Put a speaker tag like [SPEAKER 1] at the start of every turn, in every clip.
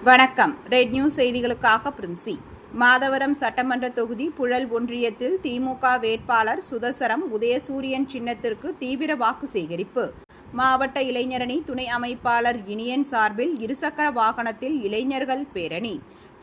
[SPEAKER 1] வணக்கம். Red news செய்திகளுக்காக பிரின்சி. மாதவரம் சட்டமன்ற தொகுதி புழல் ஒன்றியத்தில் திமுக வேட்பாளர் சுதர்சனம் உதயசூரியன் சின்னத்திற்கு தீவிர வாக்கு சேகரிப்பு. மாவட்ட இளைஞரணி துணை அமைப்பாளர் இனியன் சார்பில் இருசக்கர வாகனத்தில் இளைஞர்கள் பேரணி.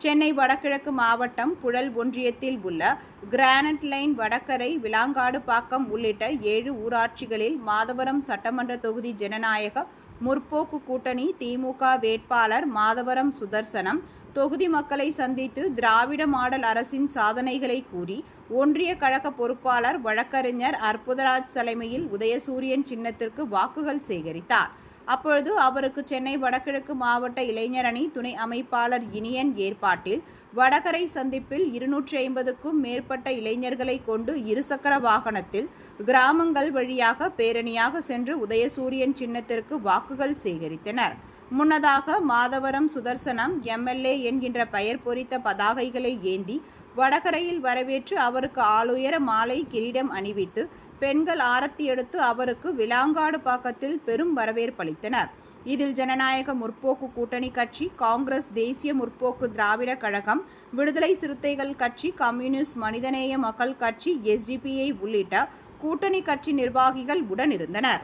[SPEAKER 1] சென்னை வடகிழக்கு மாவட்டம் புழல் ஒன்றியத்தில் உள்ள கிரானைட் லைன், வடகரை, விளாங்காடுபாக்கம் உள்ளிட்ட 7 ஊராட்சிகளில் மாதவரம் சட்டமன்ற தொகுதி ஜனநாயக முற்போக்கு கூட்டணி திமுக வேட்பாளர் மாதவரம் சுதர்சனம் தொகுதி மக்களை சந்தித்து திராவிட மாடல் அரசின் சாதனைகளை கூறி ஒன்றிய கழக பொறுப்பாளர் வழக்கறிஞர் அற்புதராஜ் தலைமையில் உதயசூரியன் சின்னத்திற்கு வாக்குகள் சேகரித்தார். அப்பொழுது அவருக்கு சென்னை வடகிழக்கு மாவட்ட இளைஞரணி துணை அமைப்பாளர் இனியன் ஏற்பாட்டில் வடகரை சந்திப்பில் 250க்கும் மேற்பட்ட இளைஞர்களை கொண்டு இருசக்கர வாகனத்தில் கிராமங்கள் வழியாக பேரணியாக சென்று உதயசூரியன் சின்னத்திற்கு வாக்குகள் சேகரித்தனர். முன்னதாக மாதவரம் சுதர்சனம் எம்எல்ஏ என்கின்ற பெயர் பொறித்த பதாகைகளை ஏந்தி வடகரையில் வரவேற்று அவருக்கு ஆளுயர மாலை கிரீடம் அணிவித்து பெண்கள் ஆரத்தி எடுத்து அவருக்கு விளாங்காடுபாக்கத்தில் பெரும் வரவேற்பளித்தனர். இதில் ஜனநாயக முற்போக்கு கூட்டணி கட்சி, காங்கிரஸ், தேசிய முற்போக்கு திராவிட கழகம், விடுதலை சிறுத்தைகள் கட்சி, கம்யூனிஸ்ட், மனிதநேய மக்கள் கட்சி, எஸ்டிபிஐ உள்ளிட்ட கூட்டணி கட்சி நிர்வாகிகள் உடனிருந்தனர்.